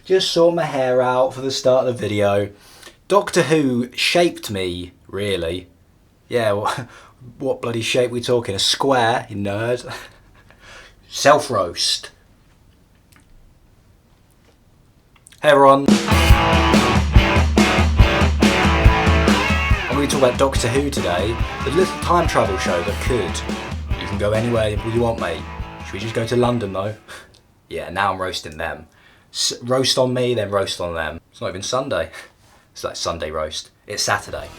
Just sort my hair out for the start of the video. Doctor Who shaped me, really. Yeah, what bloody shape we talking? A square, you nerd. Self-roast. Hey everyone. I'm going to talk about Doctor Who today. The little time travel show that could. You can go anywhere you want, mate. Should we just go to London though? Yeah, now I'm roasting them. Roast on me, then roast on them. It's not even Sunday. It's like Sunday roast. It's Saturday.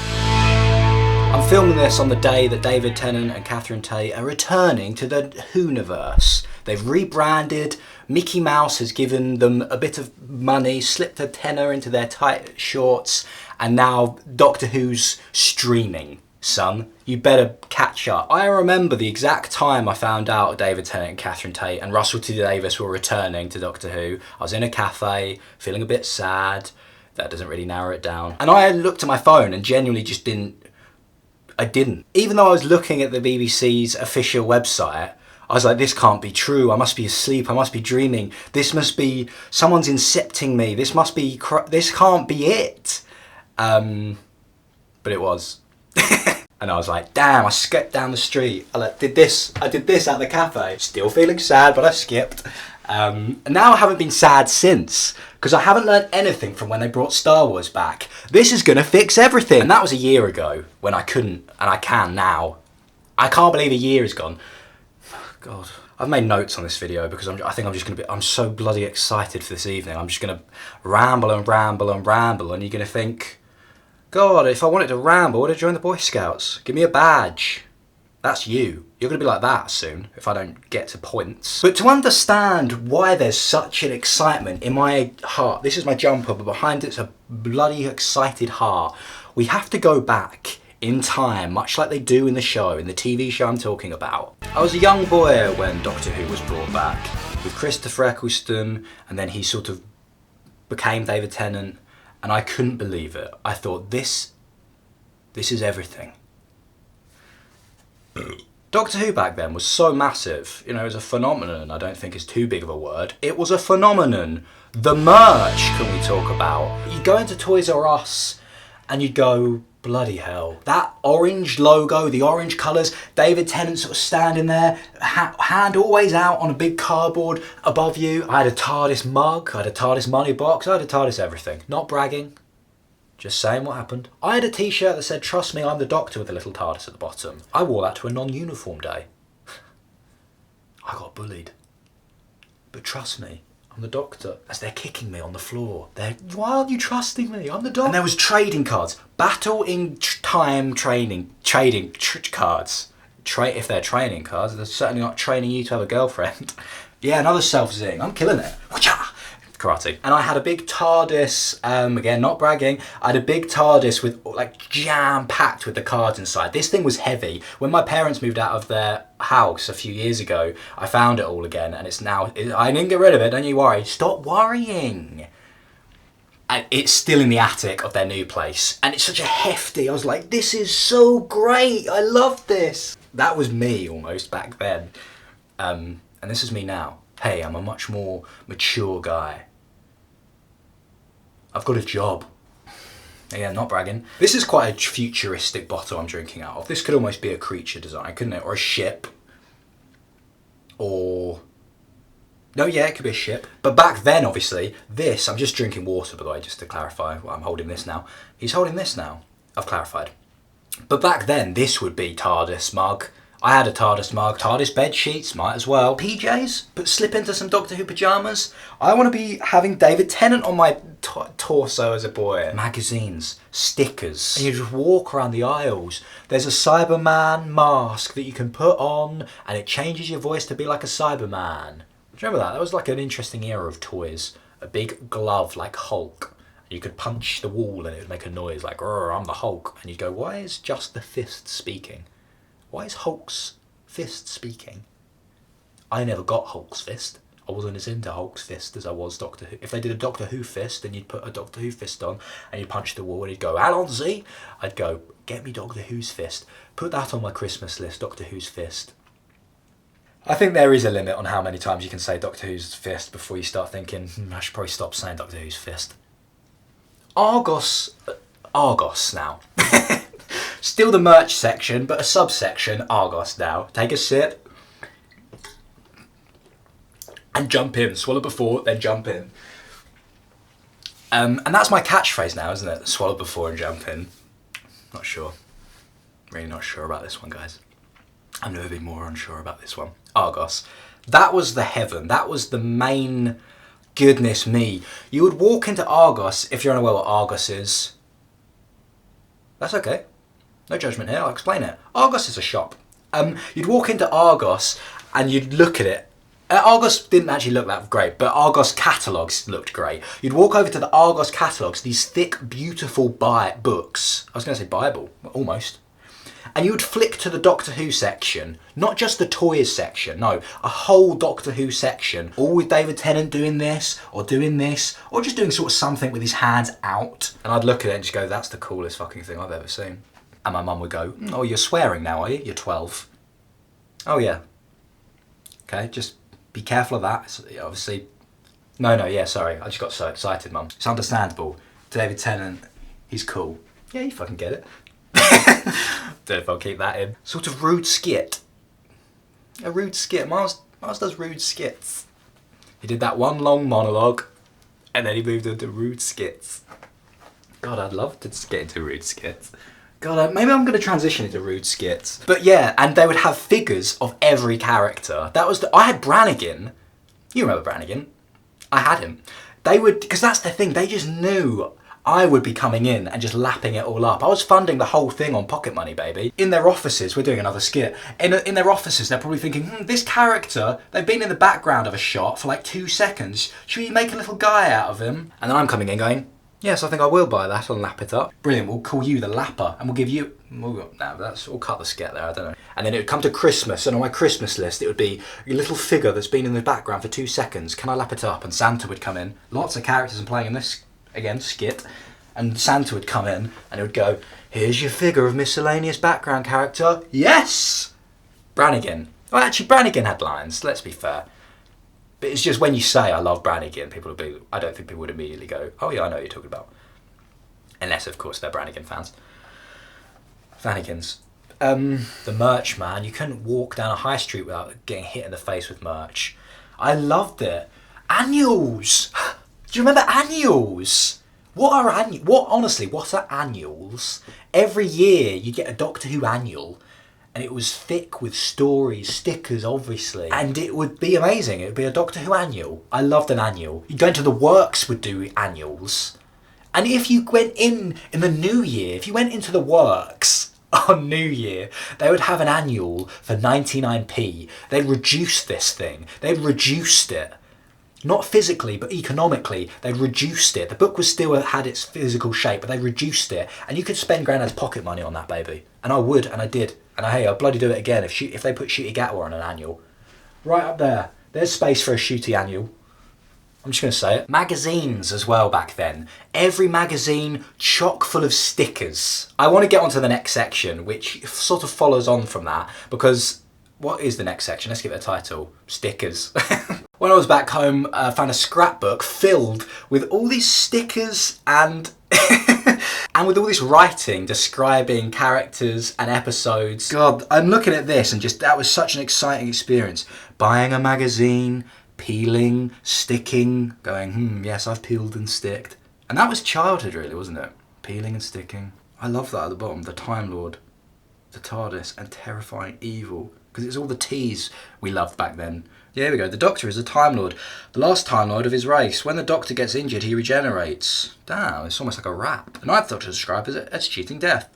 I'm filming this on the day that David Tennant and Catherine Tate are returning to the Whoniverse. They've rebranded. Mickey Mouse has given them a bit of money, slipped a tenner into their tight shorts, and now Doctor Who's streaming. Son, you better catch up. I remember the exact time I found out David Tennant and Catherine Tate and Russell T Davies were returning to Doctor Who. I was in a cafe, feeling a bit sad. That doesn't really narrow it down. And I looked at my phone and genuinely just didn't. Even though I was looking at the BBC's official website, I was like, this can't be true. I must be asleep. I must be dreaming. This must be, someone's incepting me. This can't be it. But it was. And I was like, damn, I skipped down the street. I did this at the cafe. Still feeling sad, but I skipped. And now I haven't been sad since, because I haven't learned anything from when they brought Star Wars back. This is gonna fix everything. And that was a year ago, when I couldn't, and I can now. I can't believe a year is gone. God. I've made notes on this video because I think I'm so bloody excited for this evening. I'm just gonna ramble and ramble and ramble, and you're gonna think, God, if I wanted to ramble, I'd have joined the Boy Scouts. Give me a badge. That's you. You're going to be like that soon if I don't get to points. But to understand why there's such an excitement in my heart, this is my jumper, but behind it's a bloody excited heart, we have to go back in time, much like they do in the show, in the TV show I'm talking about. I was a young boy when Doctor Who was brought back, with Christopher Eccleston, and then he sort of became David Tennant. And I couldn't believe it. I thought, this is everything. Doctor Who back then was so massive. You know, it was a phenomenon. I don't think it's too big of a word. It was a phenomenon. The merch can we talk about? You go into Toys R Us and you go, bloody hell. That orange logo, the orange colours, David Tennant sort of standing there, hand always out on a big cardboard above you. I had a TARDIS mug, I had a TARDIS money box, I had a TARDIS everything. Not bragging, just saying what happened. I had a t-shirt that said, trust me, I'm the Doctor, with a little TARDIS at the bottom. I wore that to a non-uniform day. I got bullied. But trust me, I'm the Doctor. As they're kicking me on the floor. Why aren't you trusting me? I'm the Doctor. And there was trading cards. Battle in time trading cards. If they're training cards, they're certainly not training you to have a girlfriend. Yeah, another self-zing. I'm killing it. Karate. And I had a big TARDIS, again, not bragging, I had a big TARDIS with, like, jam-packed with the cards inside. This thing was heavy. When my parents moved out of their house a few years ago, I found it all again, and it's now, I didn't get rid of it, don't you worry. Stop worrying. And it's still in the attic of their new place. And it's such a hefty, I was like, this is so great, I love this. That was me, almost, back then. And this is me now. Hey, I'm a much more mature guy. I've got a job. Yeah, not bragging. This is quite a futuristic bottle I'm drinking out of. This could almost be a creature design, couldn't it? Or a ship. Or... No, yeah, it could be a ship. But back then, obviously, this... I'm just drinking water, by the way, just to clarify. Well, I'm holding this now. He's holding this now. I've clarified. But back then, this would be TARDIS mug. I had a TARDIS mug, TARDIS bed sheets, might as well. PJs, but slip into some Doctor Who pyjamas. I want to be having David Tennant on my torso as a boy. Magazines, stickers. And you just walk around the aisles. There's a Cyberman mask that you can put on and it changes your voice to be like a Cyberman. Do you remember that? That was like an interesting era of toys. A big glove like Hulk. You could punch the wall and it would make a noise like, I'm the Hulk. And you'd go, why is just the fist speaking? Why is Hulk's fist speaking? I never got Hulk's fist. I wasn't as into Hulk's fist as I was Doctor Who. If they did a Doctor Who fist, then you'd put a Doctor Who fist on and you'd punch the wall and he'd go, Alonzi! I'd go, get me Doctor Who's fist. Put that on my Christmas list, Doctor Who's fist. I think there is a limit on how many times you can say Doctor Who's fist before you start thinking, I should probably stop saying Doctor Who's fist. Argos Now. Still the merch section, but a subsection, Argos Now. Take a sip and jump in. Swallow before, then jump in. And that's my catchphrase now, isn't it? Swallow before and jump in. Not sure. Really not sure about this one, guys. I've never been more unsure about this one. Argos. That was the heaven. That was the main... Goodness me. You would walk into Argos, if you're unaware what Argos is. That's okay. No judgment here, I'll explain it. Argos is a shop. You'd walk into Argos and you'd look at it. Argos didn't actually look that great, but Argos catalogues looked great. You'd walk over to the Argos catalogues, these thick, beautiful books. I was going to say Bible, almost. And you would flick to the Doctor Who section, not just the toys section, no, a whole Doctor Who section, all with David Tennant doing this, or just doing sort of something with his hands out. And I'd look at it and just go, that's the coolest fucking thing I've ever seen. And my mum would go, oh, you're swearing now, are you? You're 12. Oh, yeah. Okay, just be careful of that. It's obviously... No, sorry, I just got so excited, mum. It's understandable. David Tennant, he's cool. Yeah, you fucking get it. Don't know if I'll keep that in. Sort of rude skit. A rude skit. Myles does rude skits. He did that one long monologue and then he moved into rude skits. God, I'd love to get into rude skits. God, maybe I'm going to transition into rude skits. But yeah, and they would have figures of every character. I had Brannigan. You remember Brannigan? I had him. They would, because that's the thing, they just knew I would be coming in and just lapping it all up. I was funding the whole thing on pocket money, baby. In their offices, we're doing another skit. In their offices, they're probably thinking, this character, they've been in the background of a shot for like 2 seconds. Should we make a little guy out of him? And then I'm coming in going, yes, I think I will buy that and lap it up. Brilliant, we'll call you the lapper and we'll give you... we'll cut the skit there, I don't know. And then it would come to Christmas, and on my Christmas list it would be a little figure that's been in the background for 2 seconds. Can I lap it up? And Santa would come in. Lots of characters I'm playing in this, again, skit. And Santa would come in and it would go, here's your figure of miscellaneous background character. Yes! Brannigan. Well, actually, Brannigan had lines, let's be fair. But it's just when you say I love Brannigan, I don't think people would immediately go, oh yeah, I know what you're talking about. Unless, of course, they're Brannigan fans. Fannigans. The merch, man. You couldn't walk down a high street without getting hit in the face with merch. I loved it. Annuals! Do you remember annuals? What are annuals? Every year you get a Doctor Who annual. And it was thick with stories, stickers obviously. And it would be amazing. It would be a Doctor Who annual. I loved an annual. You'd go into the works would do annuals. And if you went in the new year, if you went into the works on New Year, they would have an annual for 99p. They'd reduce this thing. They'd reduced it. Not physically, but economically, they reduced it. The book was still had its physical shape, but they reduced it. And you could spend Grandad's pocket money on that, baby. And I would, and I did. And I'll bloody do it again if they put Shooty Gatwa on an annual. Right up there. There's space for a Shooty annual. I'm just going to say it. Magazines as well back then. Every magazine chock full of stickers. I want to get on to the next section, which sort of follows on from that, because what is the next section? Let's give it a title. Stickers. When I was back home, I found a scrapbook filled with all these stickers and and with all this writing describing characters and episodes. God, I'm looking at this and that was such an exciting experience. Buying a magazine, peeling, sticking, going, yes, I've peeled and sticked. And that was childhood really, wasn't it? Peeling and sticking. I love that at the bottom, the Time Lord, the TARDIS, and terrifying evil. Because it's all the T's we loved back then. Yeah, here we go. The Doctor is a Time Lord. The last Time Lord of his race. When the Doctor gets injured, he regenerates. Damn, it's almost like a rap. The Ninth Doctor is described as cheating death.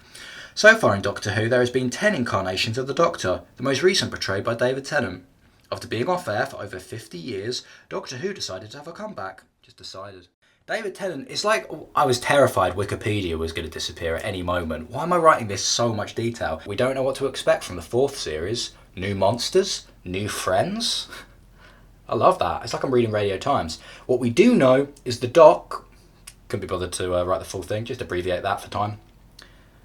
So far in Doctor Who, there has been 10 incarnations of the Doctor, the most recent portrayed by David Tennant. After being off air for over 50 years, Doctor Who decided to have a comeback. Just decided. David Tennant, it's like I was terrified Wikipedia was going to disappear at any moment. Why am I writing this so much detail? We don't know what to expect from the 4th series. New monsters? New friends? I love that. It's like I'm reading Radio Times. What we do know is the Doc, couldn't be bothered to write the full thing, just abbreviate that for time.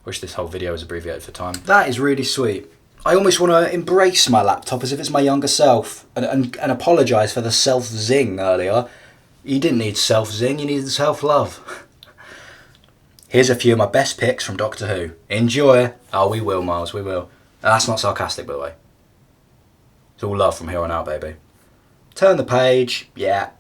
Wish this whole video was abbreviated for time. That is really sweet. I almost want to embrace my laptop as if it's my younger self and apologise for the self-zing earlier. You didn't need self-zing, you needed self-love. Here's a few of my best picks from Doctor Who. Enjoy. Oh, we will, Myles, we will. That's not sarcastic, by the way. It's all love from here on out, baby. Turn the page. Yeah.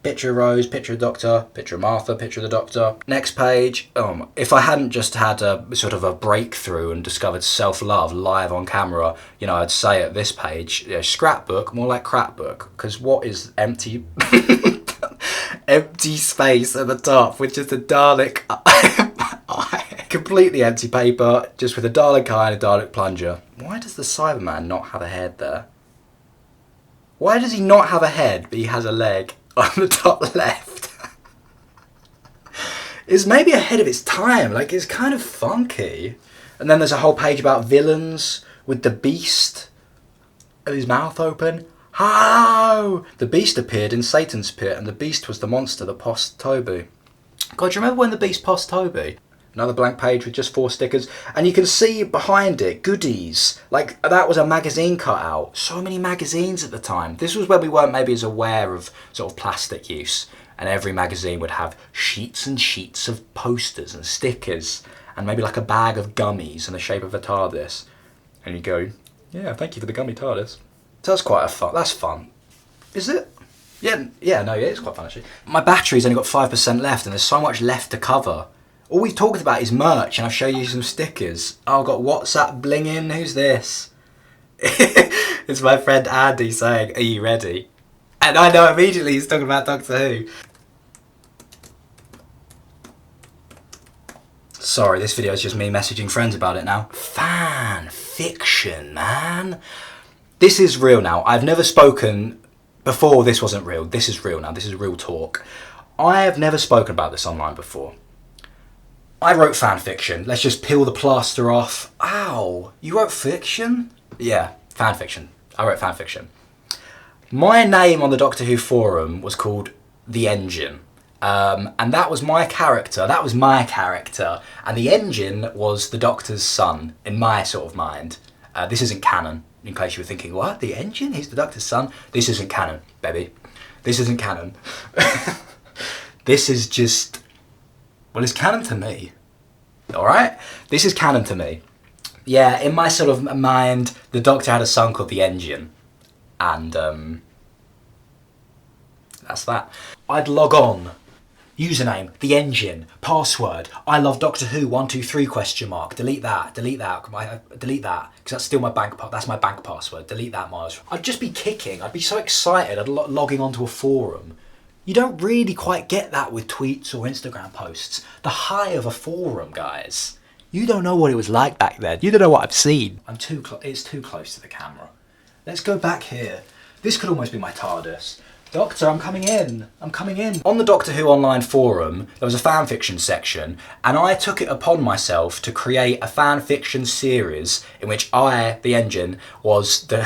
Picture of Rose, picture of Doctor, picture of Martha, picture of the Doctor. Next page. If I hadn't just had a sort of a breakthrough and discovered self-love live on camera, you know, I'd say at this page, scrapbook, more like crapbook. Because what is empty... empty space at the top, which is the Dalek eye. Completely empty paper, just with a Dalek eye and a Dalek plunger. Why does the Cyberman not have a head there? Why does he not have a head, but he has a leg on the top left? It's maybe ahead of its time, like it's kind of funky. And then there's a whole page about villains with the Beast with his mouth open. How? The Beast appeared in Satan's pit, and the Beast was the monster that possessed Toby. God, do you remember when the Beast possessed Toby? Another blank page with just 4 stickers, and you can see behind it goodies. Like that was a magazine cutout. So many magazines at the time. This was where we weren't maybe as aware of sort of plastic use, and every magazine would have sheets and sheets of posters and stickers, and maybe like a bag of gummies in the shape of a TARDIS. And you go, yeah, thank you for the gummy TARDIS. So that's quite a fun. That's fun. Is it? Yeah, no, it's quite fun actually. My battery's only got 5% left, and there's so much left to cover. All we've talked about is merch, and I'll show you some stickers. Oh, I've got WhatsApp blinging. Who's this? It's my friend Andy saying, "Are you ready?" And I know immediately he's talking about Doctor Who. Sorry, this video is just me messaging friends about it now. Fan fiction, man. This is real now. I've never spoken before. This wasn't real. This is real now. This is real talk. I have never spoken about this online before. I wrote fan fiction. Let's just peel the plaster off. Ow, you wrote fiction? Yeah, fan fiction. I wrote fan fiction. My name on the Doctor Who forum was called The Engine. And that was my character. That was my character. And the Engine was the Doctor's son, in my sort of mind. This isn't canon, in case you were thinking, what? The Engine? He's the Doctor's son? This isn't canon, baby. This isn't canon. This is just... well, it's canon to me. Alright? This is canon to me. Yeah, in my sort of mind, the Doctor had a son called The Engine. And, that's that. I'd log on. Username, The Engine. Password, I love Doctor Who, 123 question mark. Delete that, delete that, delete that. Because that's still my that's my bank password. Delete that, Myles. I'd just be kicking. I'd be so excited. I'd logging onto a forum. You don't really quite get that with tweets or Instagram posts. The high of a forum, guys. You don't know what it was like back then. You don't know what I've seen. It's too close to the camera. Let's go back here. This could almost be my TARDIS. Doctor, I'm coming in. I'm coming in. On the Doctor Who online forum, there was a fanfiction section, and I took it upon myself to create a fanfiction series in which I, the Engine, was the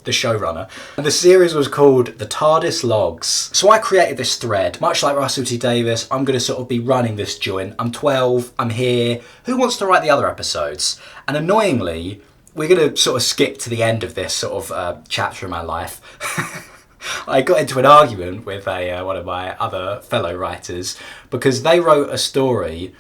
showrunner. And the series was called The TARDIS Logs. So I created this thread. Much like Russell T Davies, I'm going to sort of be running this joint. I'm 12, I'm here. Who wants to write the other episodes? And annoyingly, we're going to sort of skip to the end of this sort of chapter in my life. I got into an argument with one of my other fellow writers because they wrote a story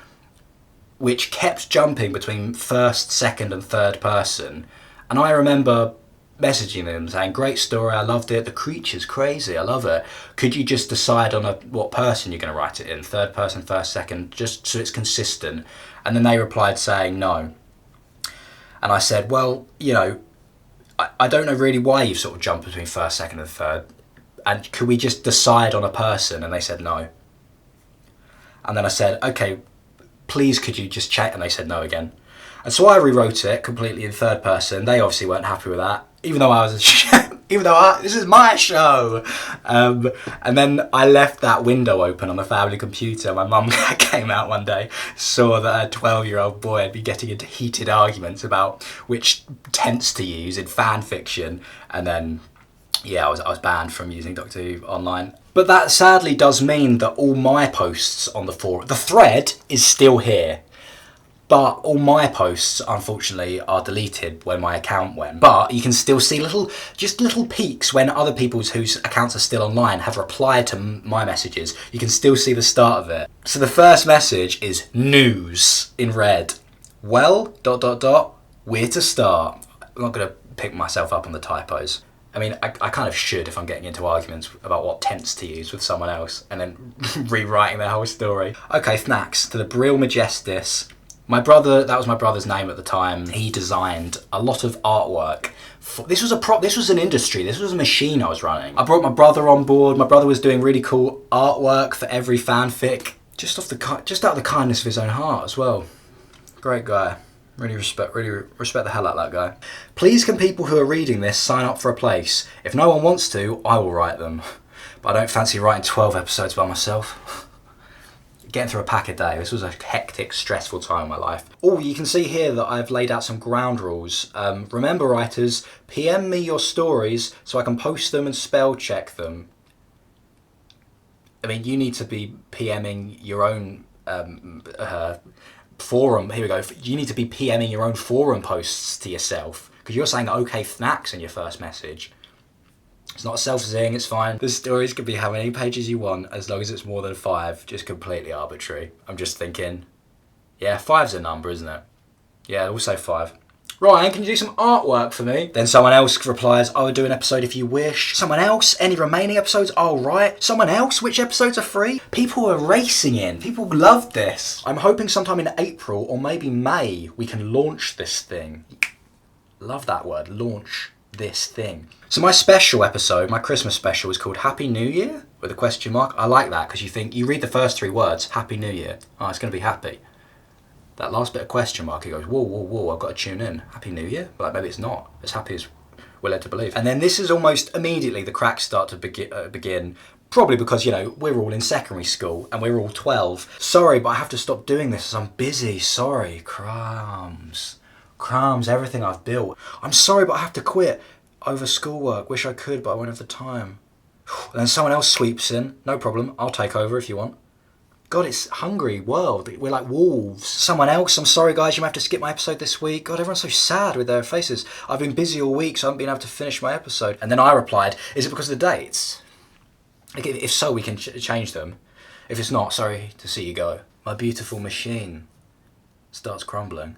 which kept jumping between first, second and third person. And I remember messaging them saying, great story, I loved it, the creature's crazy, I love it. Could you just decide on what person you're going to write it in? Third person, first, second, just so it's consistent. And then they replied saying no. And I said, well, you know, I don't know really why you've sort of jumped between first, second and third. And could we just decide on a person? And they said no. And then I said, okay, please could you just check? And they said no again. And so I rewrote it completely in third person. They obviously weren't happy with that. Even though this is my show. And then I left that window open on the family computer. My mum came out one day, saw that a 12-year-old boy had been getting into heated arguments about which tense to use in fan fiction. And then, yeah, I was banned from using Doctor Who online. But that sadly does mean that all my posts on the forum, the thread is still here. But all my posts, unfortunately, are deleted when my account went. But you can still see little peaks when other people's whose accounts are still online have replied to my messages. You can still see the start of it. So the first message is news in red. Well, ... where to start? I'm not going to pick myself up on the typos. I mean, I kind of should if I'm getting into arguments about what tense to use with someone else and then rewriting their whole story. Okay, thanks to the Brill Majestis. My brother, that was my brother's name at the time, he designed a lot of artwork. This was an industry, this was a machine I was running. I brought my brother on board. My brother was doing really cool artwork for every fanfic, just out of the kindness of his own heart as well. Great guy. Really respect the hell out of that guy. Please can people who are reading this sign up for a place? If no one wants to, I will write them. But I don't fancy writing 12 episodes by myself. Getting through a pack a day. This was a hectic, stressful time in my life. Oh, you can see here that I've laid out some ground rules. Remember, writers, PM me your stories so I can post them and spell check them. I mean, you need to be PMing your own forum. Here we go. You need to be PMing your own forum posts to yourself because you're saying okay thnacks in your first message. It's not a self-zing, it's fine. The stories can be how many pages you want as long as it's more than 5. Just completely arbitrary. I'm just thinking, yeah, 5's a number, isn't it? Yeah, we'll say 5. Ryan, can you do some artwork for me? Then someone else replies, I would do an episode if you wish. Someone else, any remaining episodes? I'll write. Someone else, which episodes are free? People are racing in. People love this. I'm hoping sometime in April or maybe May we can launch this thing. Love that word, launch this thing. So my special episode, my Christmas special, is called Happy New Year with a question mark. I like that because you read the first 3 words, Happy New Year. Oh, it's going to be happy. That last bit of question mark, it goes, whoa, whoa, whoa, I've got to tune in. Happy New Year? But maybe it's not. As happy as we're led to believe. And then this is almost immediately the cracks start to begin. Probably because, we're all in secondary school and we're all 12. Sorry, but I have to stop doing this as I'm busy. Sorry, crumbs, everything I've built. I'm sorry, but I have to quit over schoolwork. Wish I could, but I won't have the time. And then someone else sweeps in. No problem, I'll take over if you want. God, it's hungry world. We're like wolves. Someone else, I'm sorry guys, you might have to skip my episode this week. God, everyone's so sad with their faces. I've been busy all week, so I haven't been able to finish my episode. And then I replied, is it because of the dates? If so, we can change them. If it's not, sorry to see you go. My beautiful machine starts crumbling.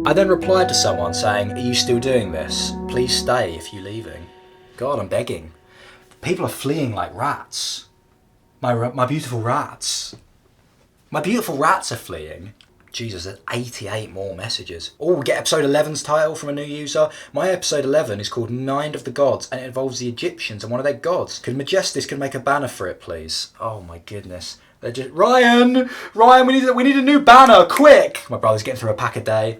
I then replied to someone saying, are you still doing this? Please stay if you're leaving. God, I'm begging. People are fleeing like rats. My beautiful rats. My beautiful rats are fleeing. Jesus, there's 88 more messages. Oh, we get episode 11's title from a new user. My episode 11 is called Mind of the Gods and it involves the Egyptians and one of their gods. Could Majestis make a banner for it, please? Oh my goodness. They're just... Ryan, we need a new banner, quick! My brother's getting through a pack a day.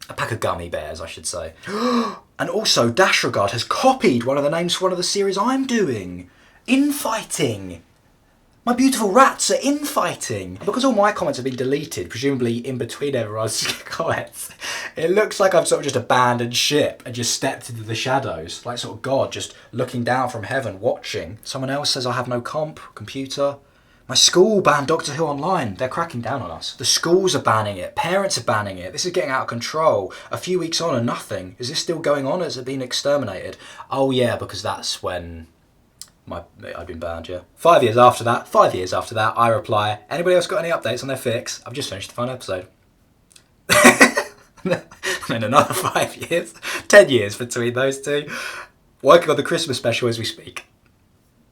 A pack of gummy bears, I should say. And also, Dashregard has copied one of the names for one of the series I'm doing. Infighting. My beautiful rats are infighting. Because all my comments have been deleted, presumably in between everyone's comments, it looks like I've sort of just abandoned ship and just stepped into the shadows. Like sort of God just looking down from heaven, watching. Someone else says I have no computer. My school banned Doctor Who online. They're cracking down on us. The schools are banning it. Parents are banning it. This is getting out of control. A few weeks on and nothing. Is this still going on? Has it been exterminated? Oh yeah, because that's when... I've been banned, yeah. 5 years after that, I reply, anybody else got any updates on their fix? I've just finished the final episode. And then another 5 years, 10 years between those two. Working on the Christmas special as we speak.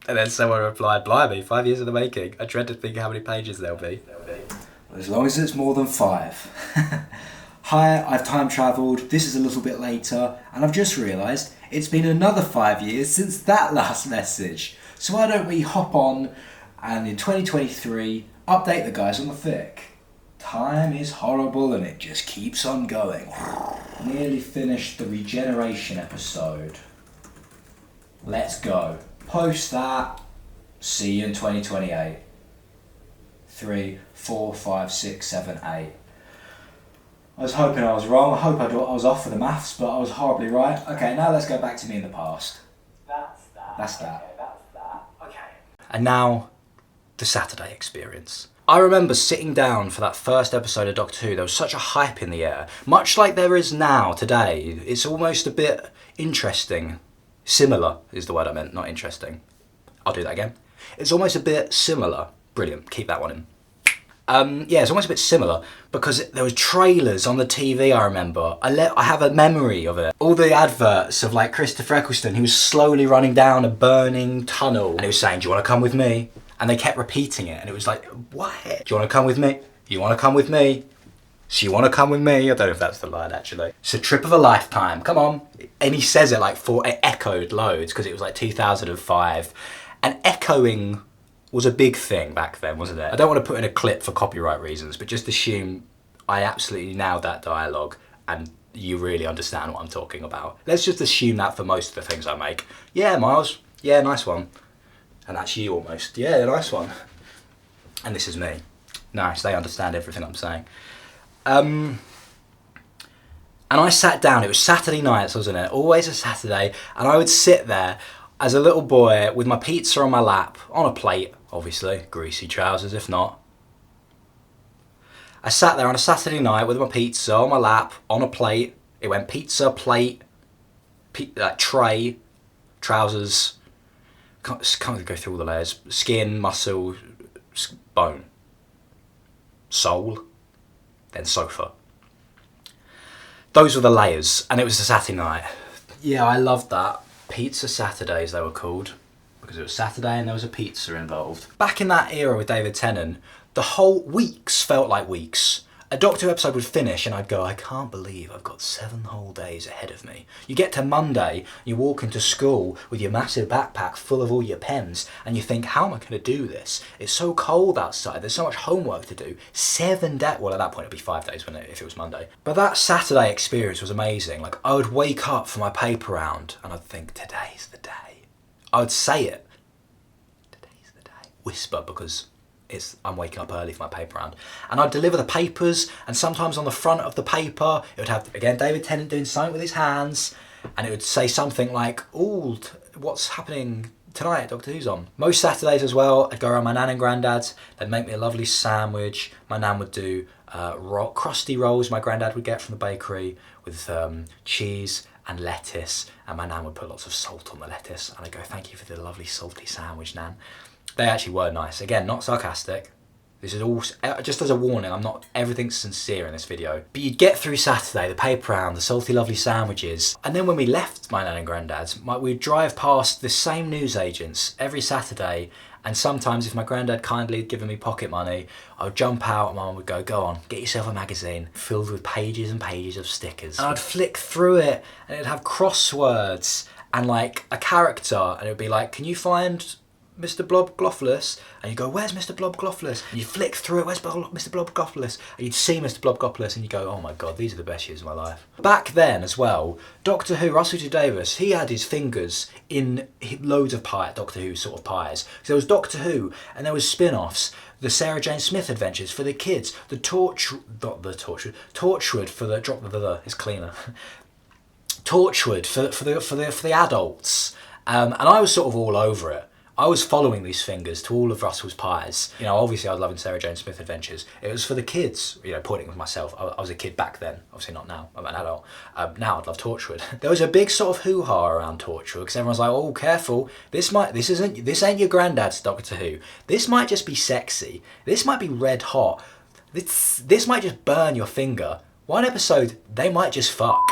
And then someone replied, blimey, 5 years in the making. I dread to think how many pages there'll be. As long as it's more than 5. Hi, I've time travelled, this is a little bit later, and I've just realised it's been another 5 years since that last message. So why don't we hop on and in 2023 update the guys on the fic. Time is horrible and it just keeps on going. Nearly finished the regeneration episode. Let's go. Post that. See you in 2028. 3, 4, 5, 6, 7, 8. I was hoping I was wrong. I hope I was off for the maths, but I was horribly right. Okay, now let's go back to me in the past. That's that. That's that. Okay, that's that. Okay. And now, the Saturday experience. I remember sitting down for that first episode of Doctor Who. There was such a hype in the air, much like there is now today. It's almost a bit interesting. Similar is the word I meant, not interesting. I'll do that again. It's almost a bit similar. Brilliant, keep that one in. Yeah, it's almost a bit similar because there was trailers on the TV, I remember. I have a memory of it. All the adverts of like Christopher Eccleston, he was slowly running down a burning tunnel and he was saying, "Do you want to come with me?" And they kept repeating it and it was like, what? "Do you want to come with me? You want to come with me? So you want to come with me?" I don't know if that's the line actually. It's a trip of a lifetime, come on. And he says it like it echoed loads because it was like 2005. And echoing was a big thing back then, wasn't it? I don't want to put in a clip for copyright reasons, but just assume I absolutely nailed that dialogue and you really understand what I'm talking about. Let's just assume that for most of the things I make. "Yeah, Myles. Yeah, nice one." And that's you almost. "Yeah, nice one." And this is me. Nice, they understand everything I'm saying. And I sat down, it was Saturday nights, wasn't it? Always a Saturday. And I would sit there as a little boy with my pizza on my lap, on a plate, obviously. Greasy trousers, if not. I sat there on a Saturday night with my pizza on my lap, on a plate. It went pizza, plate, tray, trousers. Can't go through all the layers. Skin, muscle, bone, soul, then sofa. Those were the layers, and it was a Saturday night. Yeah, I loved that. Pizza Saturdays, they were called, because it was Saturday and there was a pizza involved. Back in that era with David Tennant, the whole weeks felt like weeks. A Doctor Who episode would finish and I'd go, "I can't believe I've got 7 whole days ahead of me." You get to Monday, you walk into school with your massive backpack full of all your pens and you think, how am I going to do this? It's so cold outside, there's so much homework to do. 7 days, well at that point it'd be 5 days, wouldn't it, if it was Monday. But that Saturday experience was amazing. Like I would wake up for my paper round and I'd think, today's the day. I would say it. Today's the day. Whisper because I'm waking up early for my paper round. And I'd deliver the papers and sometimes on the front of the paper it would have, again, David Tennant doing something with his hands and it would say something like, "Oh, what's happening tonight? Doctor Who's on." Most Saturdays as well, I'd go around my nan and granddad's. They'd make me a lovely sandwich. My nan would do crusty rolls my granddad would get from the bakery with cheese and lettuce, and my nan would put lots of salt on the lettuce and I'd go, "Thank you for the lovely salty sandwich, Nan." They actually were nice. Again, not sarcastic. This is all, just as a warning, everything's sincere in this video. But you'd get through Saturday, the paper round, the salty lovely sandwiches, and then when we left my nan and granddad's, we'd drive past the same newsagents every Saturday, and sometimes if my granddad kindly had given me pocket money, I would jump out and Mum would go, "Go on, get yourself a magazine filled with pages and pages of stickers." And I'd flick through it and it'd have crosswords and like a character and it would be like, "Can you find Mr. Blobglopoulos?" And you go, "Where's Mr. Blobglopoulos?" And you flick through it, "Where's Mr. Blobglopoulos?" And you'd see Mr. Blobglopoulos and you go, "Oh my God, these are the best years of my life." Back then as well, Doctor Who, Russell T Davies, he had his fingers in loads of Doctor Who sort of pies. So there was Doctor Who and there was spin-offs. The Sarah Jane Smith adventures for the kids, the Torchwood for the drop the is cleaner. Torchwood for the adults. And I was sort of all over it. I was following these fingers to all of Russell's pies. You know, obviously I was loving Sarah Jane Smith adventures. It was for the kids, you know, pointing with myself. I was a kid back then, obviously not now, I'm an adult. Now I'd love Torchwood. There was a big sort of hoo-ha around Torchwood because everyone's like, "Oh, careful, this ain't your granddad's Doctor Who. This might just be sexy. This might be red hot. This might just burn your finger. One episode, they might just fuck."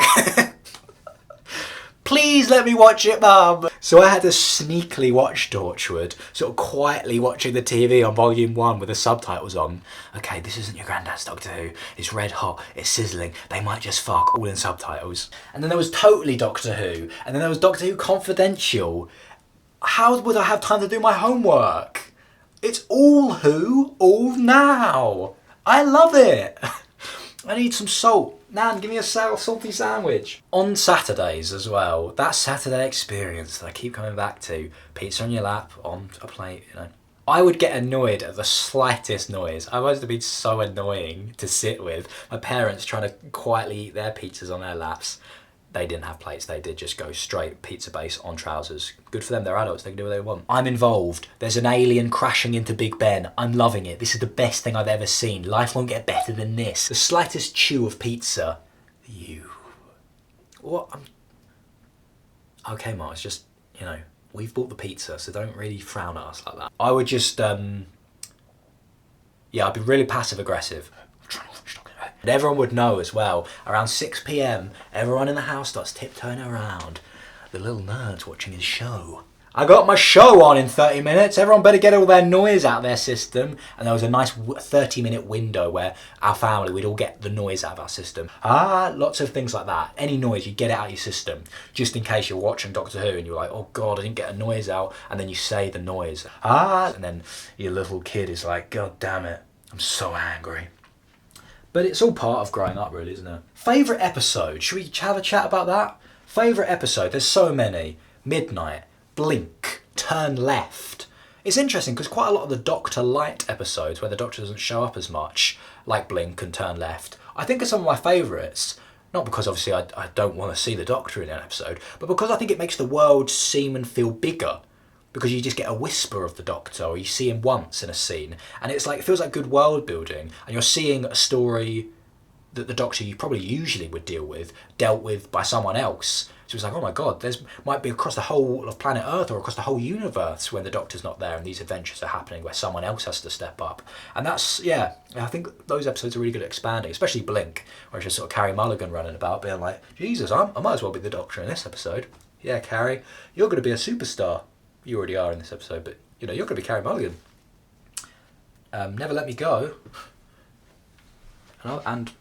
"Please let me watch it, Mum." So I had to sneakily watch Torchwood, sort of quietly watching the TV on volume 1 with the subtitles on. Okay, this isn't your granddad's Doctor Who. It's red hot, it's sizzling, they might just fuck, all in subtitles. And then there was Totally Doctor Who, and then there was Doctor Who Confidential. How would I have time to do my homework? It's all Who, all now. I love it. I need some salt. Nan, give me a salty sandwich. On Saturdays as well, that Saturday experience that I keep coming back to, pizza on your lap, on a plate, you know. I would get annoyed at the slightest noise. I must have been so annoying to sit with. My parents trying to quietly eat their pizzas on their laps. They didn't have plates, they did just go straight pizza base on trousers. Good for them, they're adults, they can do what they want. I'm involved. There's an alien crashing into Big Ben. I'm loving it. This is the best thing I've ever seen. Life won't get better than this. The slightest chew of pizza. You. What? Okay, Myles, just, you know, we've bought the pizza, so don't really frown at us like that. I would just, yeah, I'd be really passive aggressive. And everyone would know as well, around 6 PM, everyone in the house starts tiptoeing around. The little nerd's watching his show. I got my show on in 30 minutes. Everyone better get all their noise out of their system. And there was a nice 30-minute window where our family, we'd all get the noise out of our system. Lots of things like that. Any noise, you get it out of your system. Just in case you're watching Doctor Who and you're like, oh God, I didn't get a noise out. And then you say the noise. And then your little kid is like, God damn it, I'm so angry. But it's all part of growing up, really, isn't it? Favourite episode? Should we have a chat about that? Favourite episode? There's so many. Midnight, Blink, Turn Left. It's interesting because quite a lot of the Doctor Light episodes where the Doctor doesn't show up as much, like Blink and Turn Left, I think are some of my favourites. Not because obviously I don't want to see the Doctor in an episode, but because I think it makes the world seem and feel bigger. Because you just get a whisper of the Doctor, or you see him once in a scene, and it's like, it feels like good world building, and you're seeing a story that the Doctor you probably usually would dealt with by someone else. So it's like, oh my God, there's might be across the whole of planet Earth or across the whole universe when the Doctor's not there and these adventures are happening where someone else has to step up. And that's, yeah, I think those episodes are really good at expanding, especially Blink, where it's just sort of Carrie Mulligan running about being like, Jesus, I might as well be the Doctor in this episode. Yeah, Carrie, you're going to be a superstar. You already are in this episode, but you know, you're going to be Carrie Mulligan. Never Let Me Go. And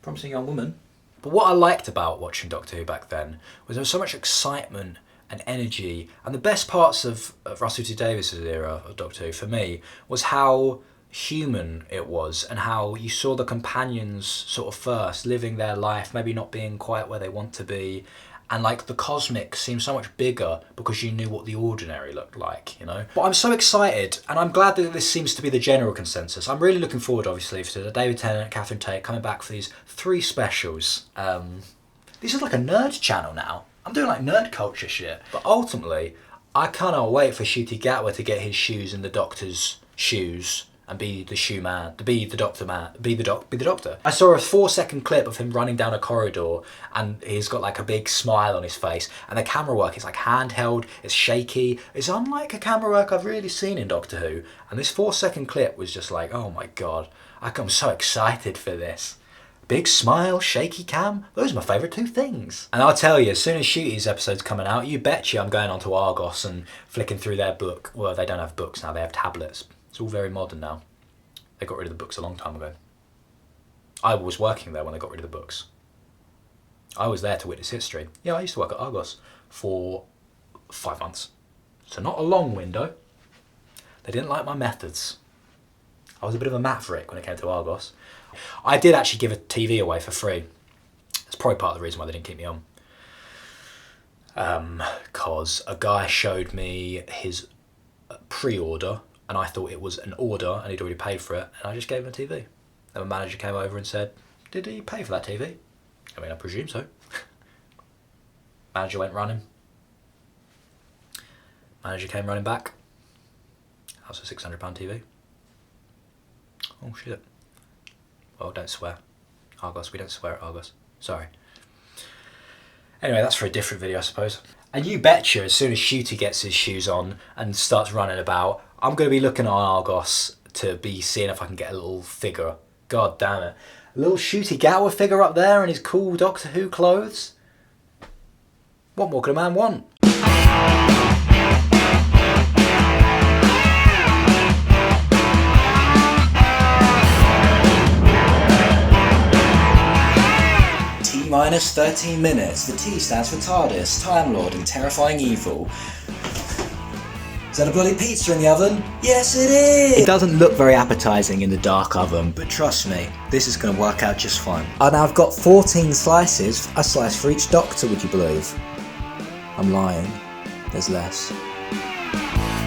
Promising Young Woman. But what I liked about watching Doctor Who back then was there was so much excitement and energy. And the best parts of Russell T Davies' era of Doctor Who, for me, was how human it was and how you saw the companions sort of first, living their life, maybe not being quite where they want to be. And like the cosmic seemed so much bigger because you knew what the ordinary looked like, you know. But I'm so excited, and I'm glad that this seems to be the general consensus. I'm really looking forward, obviously, to David Tennant, Catherine Tate coming back for these 3 specials. This is like a nerd channel now. I'm doing like nerd culture shit. But ultimately, I cannot wait for Ncuti Gatwa to get his shoes in the Doctor's shoes. And be the shoe man, be the Doctor man, be the Doctor. I saw a 4-second clip of him running down a corridor and he's got like a big smile on his face and the camera work is like handheld, it's shaky. It's unlike a camera work I've really seen in Doctor Who. And this 4-second clip was just like, oh my God, I'm so excited for this. Big smile, shaky cam, those are my favourite 2 things. And I'll tell you, as soon as Ncuti's episode's coming out, you betcha I'm going onto Argos and flicking through their book. Well, they don't have books now, they have tablets. It's all very modern now. They got rid of the books a long time ago. I was working there when they got rid of the books. I was there to witness history. Yeah, I used to work at Argos for 5 months. So not a long window. They didn't like my methods. I was a bit of a maverick when it came to Argos. I did actually give a TV away for free. That's probably part of the reason why they didn't keep me on. Because a guy showed me his pre-order and I thought it was an order and he'd already paid for it, and I just gave him a TV. Then my manager came over and said, did he pay for that TV? I mean, I presume so. Manager went running. Manager came running back. That was a £600 TV. Oh shit. Well, don't swear. Argos, we don't swear at Argos. Sorry. Anyway, that's for a different video, I suppose. And you betcha, as soon as Ncuti gets his shoes on and starts running about, I'm going to be looking on Argos to be seeing if I can get a little figure. God damn it. A little Ncuti Gatwa figure up there in his cool Doctor Who clothes. What more could a man want? T-minus 13 minutes. The T stands for TARDIS, Time Lord and Terrifying Evil. Is that a bloody pizza in the oven? Yes, it is! It doesn't look very appetising in the dark oven, but trust me, this is going to work out just fine. And I've got 14 slices, a slice for each Doctor, would you believe? I'm lying. There's less.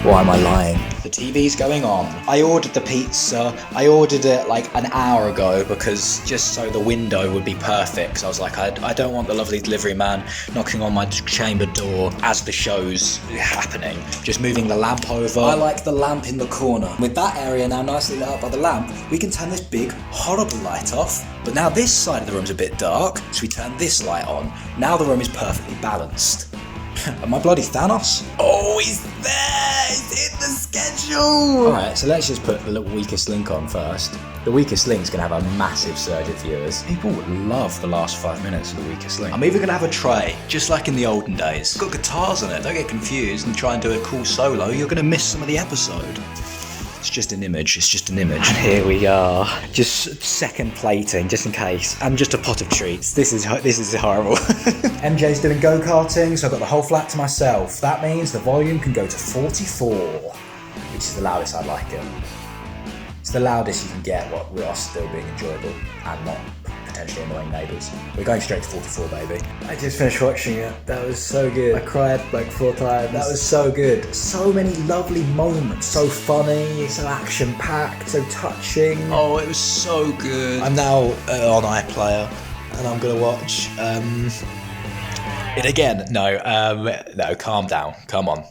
Why am I lying? The TV's going on. I ordered the pizza. I ordered it like an hour ago because just so the window would be perfect. So I was like, I don't want the lovely delivery man knocking on my chamber door as the show's happening. Just moving the lamp over. I like the lamp in the corner. With that area now nicely lit up by the lamp, we can turn this big, horrible light off. But now this side of the room's a bit dark, so we turn this light on. Now the room is perfectly balanced. Am I bloody Thanos? Oh, he's there! He's in the schedule! Alright, so let's just put the little weakest link on first. The weakest link's gonna have a massive surge of viewers. People would love the last 5 minutes of the weakest link. I'm even gonna have a tray, just like in the olden days. It's got guitars on it, don't get confused and try and do a cool solo. You're gonna miss some of the episode. It's just an image, it's just an image. And here we are, just second plating, just in case, and just a pot of treats. This is horrible. MJ's doing go-karting, so I've got the whole flat to myself. That means the volume can go to 44, which is the loudest I like it. It's the loudest you can get while we are still being enjoyable and not potentially annoying neighbours. We're going straight to 44, baby. I just finished watching it. That was so good. I cried like 4 times. That was so good. So many lovely moments. So funny, so action-packed, so touching. Oh, it was so good. I'm now on iPlayer and I'm gonna watch it again. No, calm down. Come on.